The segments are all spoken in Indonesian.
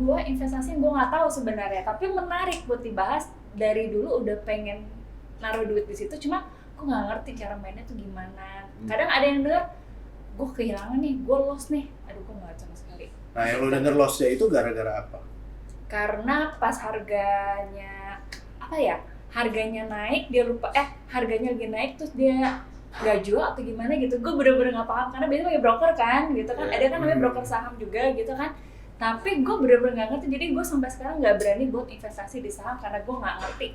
gue investasi gue nggak tahu sebenarnya, tapi menarik buat dibahas. Dari dulu udah pengen naruh duit di situ, cuma gue nggak ngerti cara mainnya tuh gimana. Kadang ada yang denger, gue kehilangan nih, gue lost nih, aduh gue nggak sama sekali. Nah, yang lo denger lossnya itu gara-gara apa? Karena pas harganya apa ya, harganya naik dia lupa, harganya lagi naik terus dia nggak jual atau gimana gitu. Gue bener-bener nggak paham, karena biasanya pakai broker kan gitu kan, ada kan namanya broker saham juga gitu kan. Tapi gue bener-bener nggak ngerti, jadi gue sampai sekarang nggak berani buat investasi di saham karena gue nggak ngerti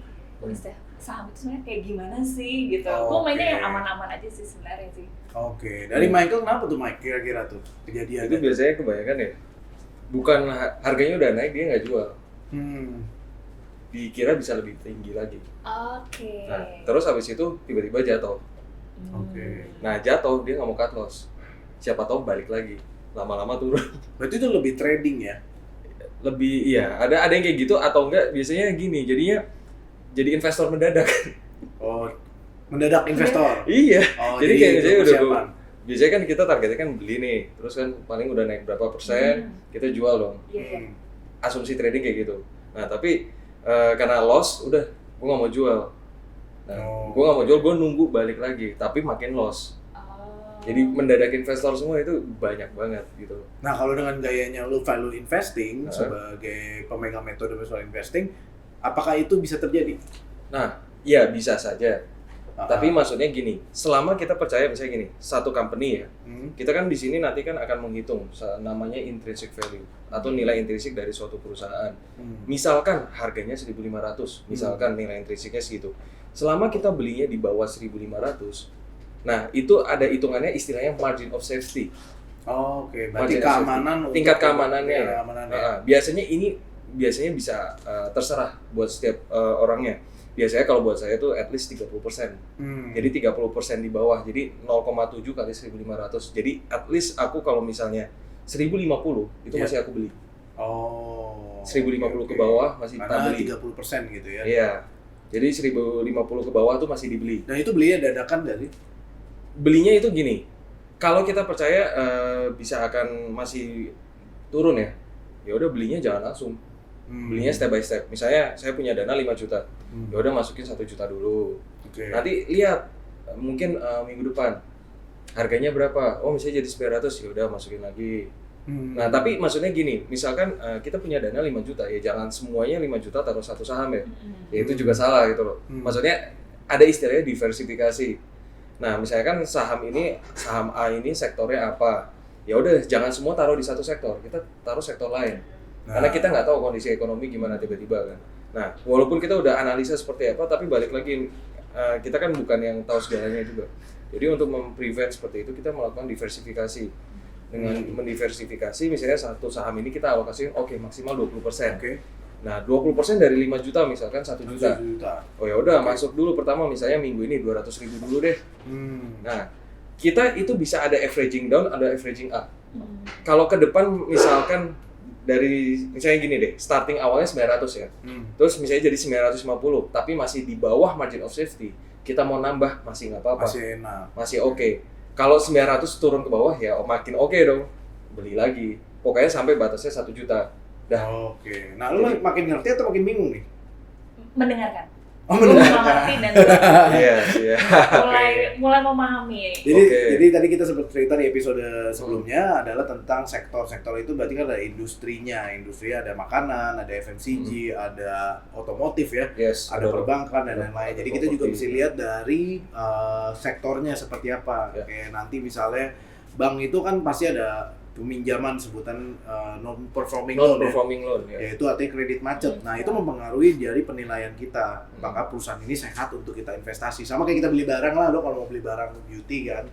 saham itu sebenarnya kayak gimana sih gitu. Gue mainnya yang aman-aman aja sih sebenarnya sih. Oke, dari Michael kenapa tuh Mike kira-kira tuh kejadian? Itu biasanya kebanyakan ya, bukan harganya udah naik dia nggak jual. Dikira bisa lebih tinggi lagi. Oke. Nah, terus habis itu tiba-tiba jatuh. Oke. Nah jatuh dia nggak mau cut loss. Siapa tahu balik lagi. Lama-lama turun. Berarti itu lebih trading ya? Lebih iya. Ada yang kayak gitu atau enggak? Biasanya gini. Jadinya jadi investor mendadak. Oh, mendadak investor. Iya. Oh, jadi kayak misalnya udah persiapan. biasanya kan kita targetnya kan beli nih. Terus kan paling udah naik berapa persen, kita jual dong. Iya. Asumsi trading kayak gitu. Nah tapi karena loss, udah gue nggak mau jual. Nah, gue nggak mau jual, gue nunggu balik lagi, tapi makin loss. Jadi mendadak investor semua itu banyak banget gitu. Nah, kalau dengan gayanya lu value investing sebagai pemegang metode value investing, apakah itu bisa terjadi? Nah, ya bisa saja. Tapi maksudnya gini, selama kita percaya misalnya gini, satu company ya, kita kan di sini nanti kan akan menghitung namanya intrinsic value atau nilai intrinsik dari suatu perusahaan. Misalkan harganya 1.500, misalkan nilai intrinsiknya segitu. Selama kita belinya di bawah 1.500, nah itu ada hitungannya istilahnya margin of safety. Oh, oke, berarti keamanan, tingkat keamanannya. Biasanya Biasanya bisa terserah buat setiap orangnya. Biasanya kalau buat saya itu at least 30%. Jadi 30% di bawah. Jadi 0,7 kali 1.500. Jadi at least aku kalau misalnya 1.050 itu masih aku beli. Oh. 1.050 ke bawah masih kita beli. 30% gitu ya. Iya. Jadi 1.050 ke bawah tuh masih dibeli. Nah, itu belinya dadakan dari? Belinya itu gini. Kalau kita percaya bisa akan masih turun ya. Ya udah belinya jangan langsung. Belinya step by step. Misalnya saya punya dana 5 juta. Ya udah masukin 1 juta dulu. Nanti lihat mungkin minggu depan harganya berapa. Oh, misalnya jadi 900, ya udah masukin lagi. Nah, tapi maksudnya gini, misalkan kita punya dana 5 juta, ya jangan semuanya 5 juta taruh satu saham ya. Ya itu juga salah gitu loh. Maksudnya ada istilahnya diversifikasi. Nah, misalnya kan saham A ini sektornya apa? Ya udah jangan semua taruh di satu sektor, kita taruh sektor lain. Karena kita nggak tahu kondisi ekonomi gimana tiba-tiba kan. Nah, walaupun kita udah analisa seperti apa, tapi balik lagi kita kan bukan yang tahu segalanya juga. Jadi untuk memprevent seperti itu kita melakukan diversifikasi. Dengan mendiversifikasi, misalnya satu saham ini kita alokasikan maksimal 20%. Nah, 20% dari 5 juta misalkan 1 juta. Oh ya udah masuk dulu pertama misalnya minggu ini 200.000 dulu deh. Nah, kita itu bisa ada averaging down, ada averaging up. Kalau ke depan misalkan dari misalnya gini deh, starting awalnya 900 ya. Terus misalnya jadi 950, tapi masih di bawah margin of safety. Kita mau nambah masih nggak apa-apa. Masih enak. Masih oke. Kalau 900 turun ke bawah ya makin oke dong. Beli lagi. Pokoknya sampai batasnya 1 juta. Dah. Oke. Nah, lu makin ngerti atau makin bingung nih? Mendengarkan. Oh, Gue mengerti dan Iya. mulai memahami. Jadi tadi kita sempat cerita di episode sebelumnya adalah tentang sektor-sektor itu berarti kan ada industrinya. Industri ada makanan, ada FMCG, ada otomotif ya, ada perbankan dan lain-lain. Jadi kita juga bisa lihat dari sektornya seperti apa. Kayak nanti misalnya bank itu kan pasti ada peminjaman sebutan non-performing loan, yaitu artinya kredit macet. Nah, itu mempengaruhi dari penilaian kita. Apakah perusahaan ini sehat untuk kita investasi. Sama kayak kita beli barang lah, lo kalau mau beli barang beauty kan,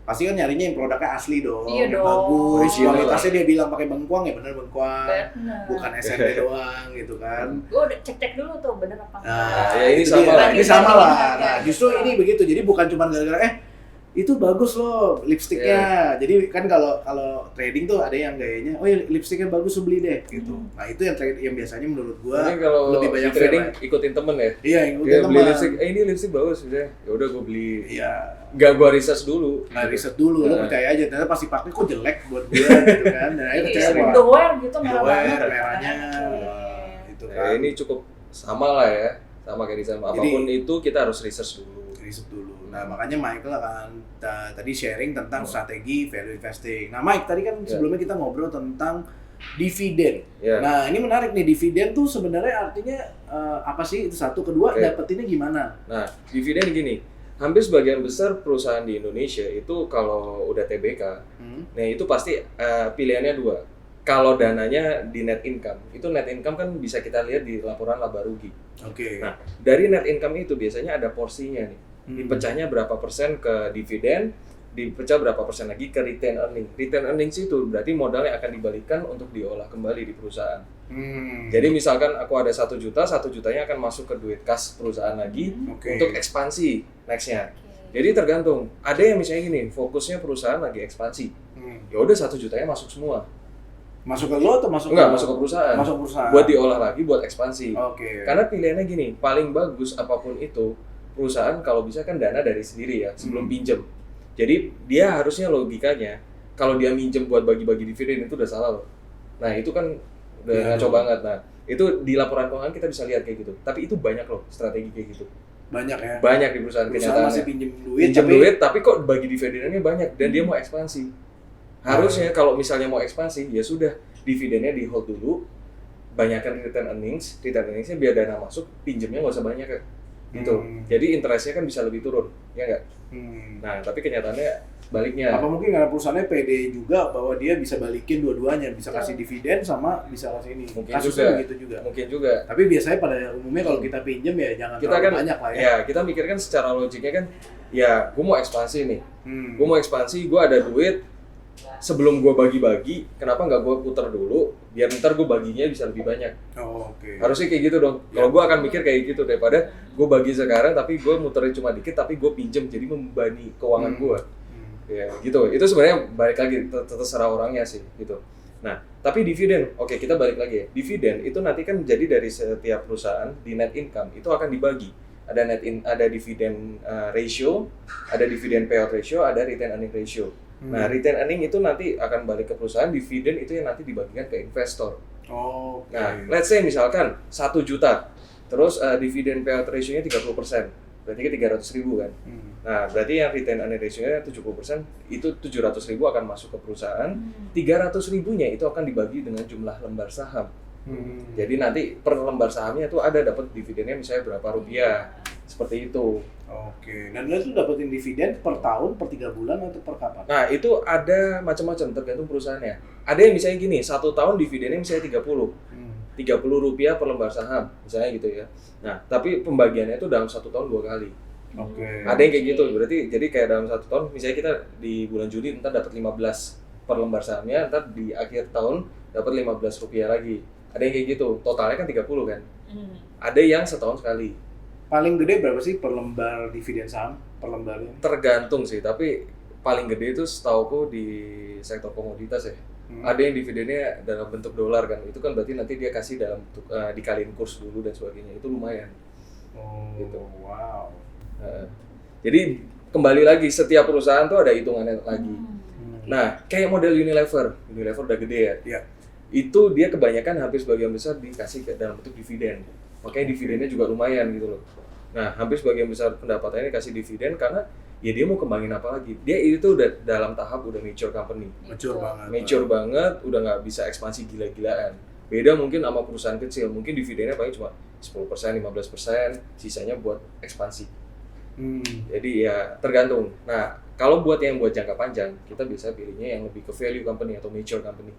pasti kan nyarinya yang produknya asli dong, yang bagus, kualitasnya dia bilang pakai bengkuang ya bener bengkuang, bukan SMP doang gitu kan. Gue udah cek dulu tuh bener apa enggak. Nah, ya ini sama lah. Nah, justru ini begitu. Jadi bukan cuma gara-gara itu bagus loh lipstiknya. Jadi kan kalau trading tuh ada yang gayanya, oh ya lipstiknya bagus, beli deh gitu. Nah itu yang biasanya menurut gua lebih banyak trading ikutin temen ya. Iya, ikutin temen. Beli lipstik, ini lipstik bagus udah. Ya udah gua beli. Iya. Nggak gua research dulu. Lo percaya aja, ternyata pasti pakai kok jelek buat gua gitu kan. Dan akhirnya kecewa. Doer gitu merah banget. Merahnya. Gitu kan. Ini cukup sama lah ya. Sama kayak desain apapun itu kita harus research dulu. Nah makanya Michael akan tadi sharing tentang strategi value investing. Nah Mike, tadi kan sebelumnya kita ngobrol tentang dividen. Nah ini menarik nih, dividen tuh sebenarnya artinya apa sih? Itu satu, kedua dapetinnya gimana? Nah dividen gini, hampir sebagian besar perusahaan di Indonesia itu kalau udah TBK, nah itu pasti pilihannya dua. Kalau dananya di net income, itu net income kan bisa kita lihat di laporan laba rugi. Nah, dari net income itu biasanya ada porsinya nih. Dipecahnya berapa persen ke dividen, dipecah berapa persen lagi ke retain earning. Retain earnings itu berarti modal yang akan dibalikan untuk diolah kembali di perusahaan. Jadi misalkan aku ada 1 juta, 1 jutanya akan masuk ke duit kas perusahaan lagi untuk ekspansi nextnya. Jadi tergantung. Ada yang misalnya gini, fokusnya perusahaan lagi ekspansi. Ya udah 1 jutanya masuk semua. Masuk ke lo atau masuk masuk ke perusahaan. Masuk perusahaan. Buat diolah lagi buat ekspansi. Oke. Karena pilihannya gini, paling bagus apapun itu perusahaan kalau bisa kan dana dari sendiri ya sebelum pinjem. Jadi dia harusnya logikanya kalau dia minjem buat bagi-bagi dividen itu udah salah loh. Nah, itu kan udah ngaco banget. Nah, itu di laporan keuangan kita bisa lihat kayak gitu. Tapi itu banyak loh strategi kayak gitu. Banyak ya. Banyak di perusahaan kenyataannya. Masih pinjem duit tapi kok bagi dividennya banyak dan dia mau ekspansi. Harusnya kalau misalnya mau ekspansi, ya sudah dividennya di hold dulu, banyakkan return earningsnya biar dana masuk, pinjemnya nggak usah banyak gitu. Jadi interestnya kan bisa lebih turun, ya nggak? Nah, tapi kenyataannya baliknya. Apa mungkin karena perusahaannya pede juga bahwa dia bisa balikin dua-duanya, bisa kasih dividen sama bisa kasih ini. Mungkin kasusnya begitu juga. Mungkin juga. Tapi biasanya pada umumnya kalau kita pinjam ya jangan kita terlalu kan, banyak lah ya. Ya, kita mikirkan secara logiknya kan, ya gue mau ekspansi nih. Gue mau ekspansi, gue ada duit. Sebelum gue bagi-bagi, kenapa nggak gue putar dulu, biar ntar gue baginya bisa lebih banyak. Harusnya kayak gitu dong. Kalau gue akan mikir kayak gitu daripada gue bagi sekarang, tapi gue muterin cuma dikit, tapi gue pinjem jadi membebani keuangan gue. Ya gitu. Itu sebenarnya balik lagi terserah orangnya sih gitu. Nah, tapi dividen, oke kita balik lagi ya. Dividen itu nanti kan jadi dari setiap perusahaan di net income itu akan dibagi. Ada dividen ratio, ada dividen payout ratio, ada retain earning ratio. Nah, retain earning itu nanti akan balik ke perusahaan, dividen itu yang nanti dibagikan ke investor. Nah, let's say misalkan 1 juta, terus dividen payout ratio-nya 30%, berarti ke 300.000 kan. Nah, berarti yang retain earning ratio-nya 70%, itu 700.000 akan masuk ke perusahaan, 300.000-nya itu akan dibagi dengan jumlah lembar saham. Jadi nanti per lembar sahamnya itu ada dapat dividennya misalnya berapa rupiah, seperti itu. Dan lo tuh dapetin dividen per tahun, per 3 bulan atau per kapan? Nah itu ada macam-macam tergantung perusahaannya. Ada yang misalnya gini, 1 tahun dividennya misalnya 30 rupiah per lembar saham, misalnya gitu ya. Nah tapi pembagiannya itu dalam 1 tahun 2 kali. Ada yang kayak gitu, berarti jadi kayak dalam 1 tahun, misalnya kita di bulan Juli ntar dapat 15 per lembar sahamnya, ntar di akhir tahun dapat 15 rupiah lagi. Ada yang kayak gitu, totalnya kan 30 kan. Ada yang setahun sekali. Paling gede berapa sih per lembar dividen saham? Per lembarnya? Tergantung sih, tapi paling gede itu setauku di sektor komoditas ya. Ada yang dividennya dalam bentuk dolar kan, itu kan berarti nanti dia kasih dalam bentuk dikaliin kurs dulu dan sebagainya, itu lumayan. Gitu. Wow. Jadi kembali lagi, setiap perusahaan tuh ada hitungannya lagi. Nah, kayak model Unilever udah gede ya. Iya. Itu dia kebanyakan hampir sebagian besar dikasih dalam bentuk dividen. Makanya dividennya juga lumayan gitu loh. Nah, hampir sebagian besar pendapatannya dikasih dividen karena ya dia mau kembangin apa lagi. Dia itu udah dalam tahap udah mature company. Mature banget, udah nggak bisa ekspansi gila-gilaan. Beda mungkin sama perusahaan kecil, mungkin dividennya paling cuma 10%, 15%, sisanya buat ekspansi. Jadi ya tergantung. Nah, kalau buat yang buat jangka panjang, kita bisa pilihnya yang lebih ke value company atau mature company.